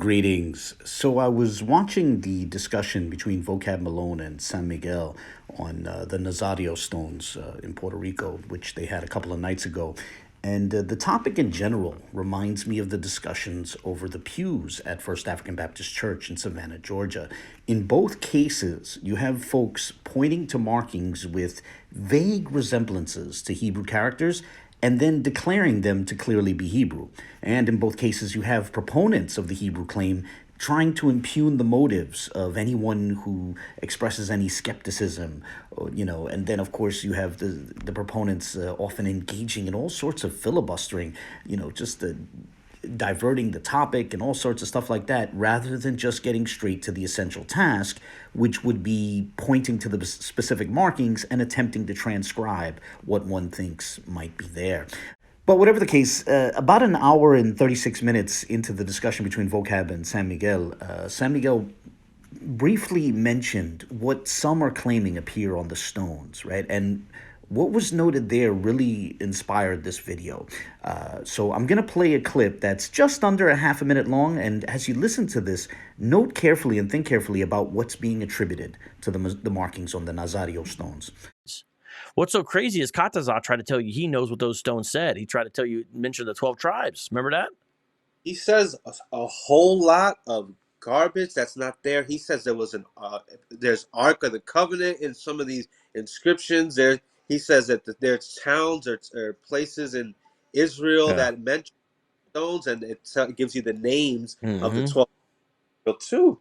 Greetings. So I was watching the discussion between Vocab Malone and San Miguel on the Nazario stones in Puerto Rico, which they had a couple of nights ago. And the topic in general reminds me of the discussions over the pews at First African Baptist Church in Savannah, Georgia. In both cases, you have folks pointing to markings with vague resemblances to Hebrew characters and then declaring them to clearly be Hebrew. And in both cases, you have proponents of the Hebrew claim trying to impugn the motives of anyone who expresses any skepticism, and then of course you have the proponents often engaging in all sorts of filibustering, just diverting the topic and all sorts of stuff like that, rather than just getting straight to the essential task, which would be pointing to the specific markings and attempting to transcribe what one thinks might be there. But whatever the case, about an hour and 36 minutes into the discussion between Vocab and San Miguel briefly mentioned what some are claiming appear on the stones, right? And what was noted there really inspired this video. So I'm going to play a clip that's just under a half a minute long. And as you listen to this, note carefully and think carefully about what's being attributed to the markings on the Nazario stones. What's so crazy is Katazah tried to tell you he knows what those stones said. He tried to tell you, mention the 12 tribes. Remember that? He says a whole lot of garbage that's not there. He says there's Ark of the Covenant in some of these inscriptions. He says that there's towns or places in Israel that mention stones, and it gives you the names of the 12. Too.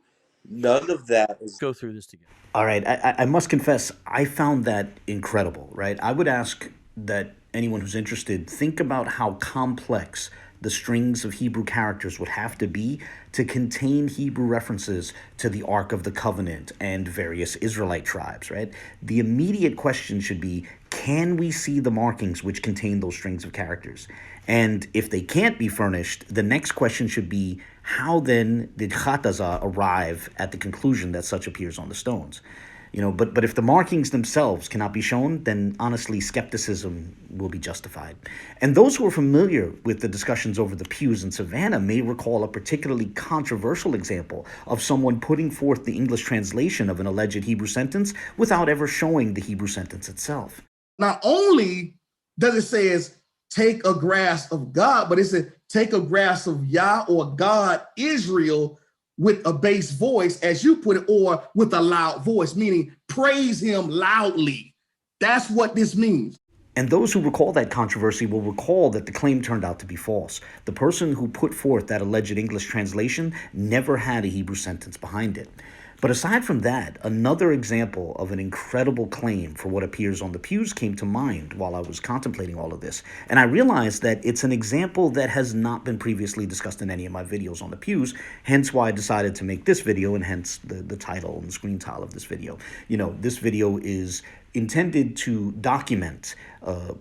None of that is. Go through this together. All right. I must confess, I found that incredible, right? I would ask that anyone who's interested think about how complex the strings of Hebrew characters would have to be to contain Hebrew references to the Ark of the Covenant and various Israelite tribes, right? The immediate question should be, can we see the markings which contain those strings of characters? And if they can't be furnished, the next question should be, how then did Katazah arrive at the conclusion that such appears on the stones? But if the markings themselves cannot be shown, then honestly, skepticism will be justified. And those who are familiar with the discussions over the pews in Savannah may recall a particularly controversial example of someone putting forth the English translation of an alleged Hebrew sentence without ever showing the Hebrew sentence itself. Not only does it say take a grasp of God, but it says take a grasp of Yah or God, Israel, with a bass voice, as you put it, or with a loud voice, meaning praise him loudly. That's what this means. And those who recall that controversy will recall that the claim turned out to be false. The person who put forth that alleged English translation never had a Hebrew sentence behind it. But aside from that, another example of an incredible claim for what appears on the pews came to mind while I was contemplating all of this. And I realized that it's an example that has not been previously discussed in any of my videos on the pews, hence why I decided to make this video, and hence the title and the screen tile of this video. This video is intended to document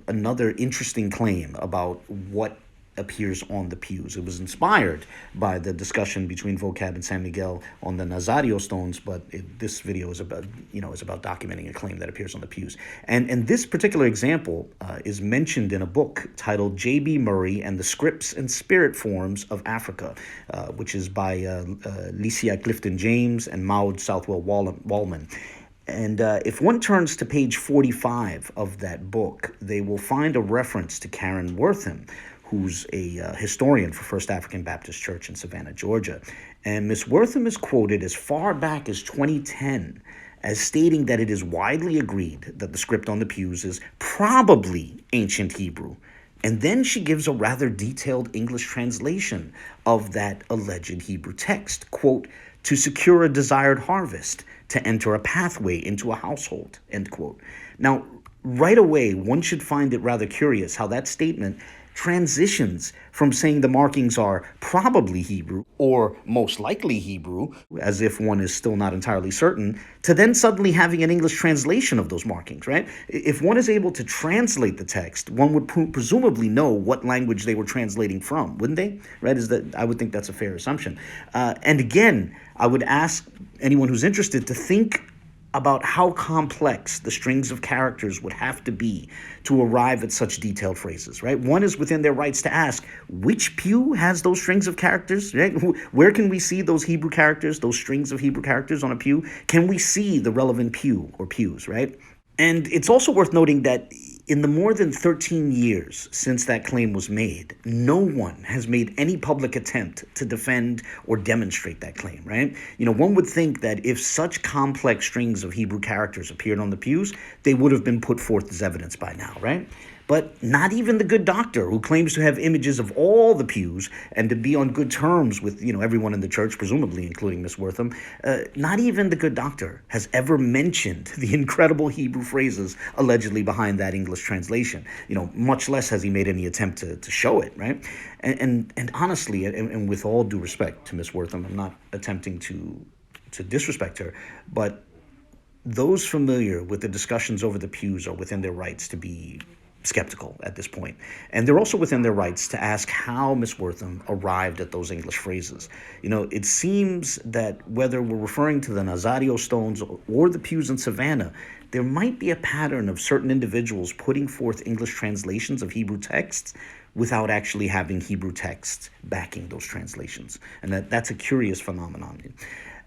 another interesting claim about what appears on the pews. It was inspired by the discussion between Vocab and San Miguel on the Nazario stones, but this video is about documenting a claim that appears on the pews. And this particular example is mentioned in a book titled J.B. Murray and the Scripts and Spirit Forms of Africa, which is by Licia, Clifton-James, and Maude, Southwell, Wahlman. And if one turns to page 45 of that book, they will find a reference to Karen Wortham, who's a historian for First African Baptist Church in Savannah, Georgia. And Miss Wortham is quoted as far back as 2010 as stating that it is widely agreed that the script on the pews is probably ancient Hebrew. And then she gives a rather detailed English translation of that alleged Hebrew text, quote, to secure a desired harvest, to enter a pathway into a household, end quote. Now, right away, one should find it rather curious how that statement transitions from saying the markings are probably Hebrew or most likely Hebrew, as if one is still not entirely certain, to then suddenly having an English translation of those markings, right? If one is able to translate the text, one would presumably know what language they were translating from, wouldn't they? Right? I would think that's a fair assumption. And again, I would ask anyone who's interested to think about how complex the strings of characters would have to be to arrive at such detailed phrases, right? One is within their rights to ask, which pew has those strings of characters, right? Where can we see those Hebrew characters, those strings of Hebrew characters on a pew? Can we see the relevant pew or pews, right? And it's also worth noting that in the more than 13 years since that claim was made, no one has made any public attempt to defend or demonstrate that claim, right? One would think that if such complex strings of Hebrew characters appeared on the pews, they would have been put forth as evidence by now, right? But not even the good doctor, who claims to have images of all the pews and to be on good terms with, everyone in the church, presumably including Miss Wortham, not even the good doctor has ever mentioned the incredible Hebrew phrases allegedly behind that English translation. Much less has he made any attempt to show it, right? And honestly, and with all due respect to Miss Wortham, I'm not attempting to disrespect her, but those familiar with the discussions over the pews are within their rights to be skeptical at this point. And they're also within their rights to ask how Miss Wortham arrived at those English phrases. It seems that whether we're referring to the Nazario stones or the pews in Savannah, there might be a pattern of certain individuals putting forth English translations of Hebrew texts without actually having Hebrew texts backing those translations. And that's a curious phenomenon.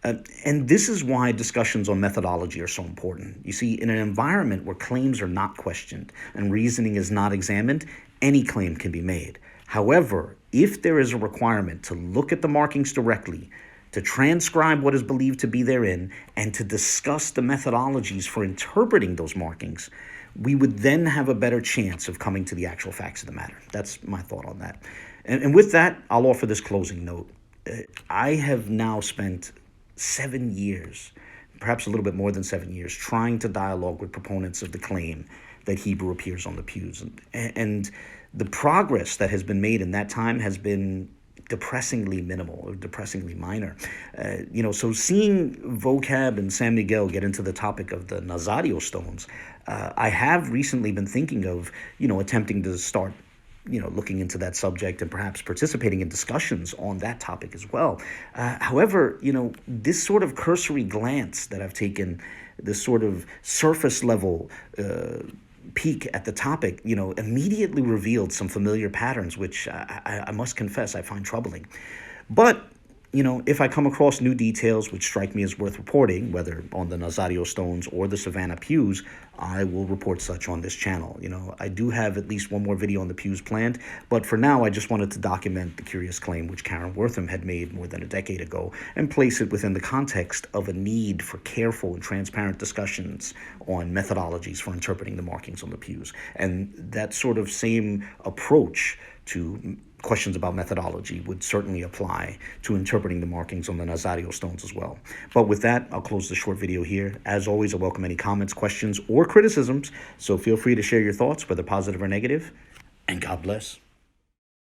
And this is why discussions on methodology are so important. You see, in an environment where claims are not questioned and reasoning is not examined, any claim can be made. However, if there is a requirement to look at the markings directly, to transcribe what is believed to be therein, and to discuss the methodologies for interpreting those markings, we would then have a better chance of coming to the actual facts of the matter. That's my thought on that. And with that, I'll offer this closing note. I have now spent 7 years, perhaps a little bit more than 7 years, trying to dialogue with proponents of the claim that Hebrew appears on the pews. And the progress that has been made in that time has been depressingly minimal or depressingly minor. So seeing Vocab and San Miguel get into the topic of the Nazario stones, I have recently been thinking of, attempting to start looking into that subject and perhaps participating in discussions on that topic as well. However, this sort of cursory glance that I've taken, this sort of surface level peek at the topic, immediately revealed some familiar patterns, which I must confess I find troubling. But if I come across new details which strike me as worth reporting, whether on the Nazario stones or the Savannah pews, I will report such on this channel. I do have at least one more video on the pews planned, but for now I just wanted to document the curious claim which Karen Wortham had made more than a decade ago and place it within the context of a need for careful and transparent discussions on methodologies for interpreting the markings on the pews. And that sort of same approach to questions about methodology would certainly apply to interpreting the markings on the Nazario stones as well. But with that, I'll close the short video here. As always, I welcome any comments, questions, or criticisms, so feel free to share your thoughts, whether positive or negative, and God bless.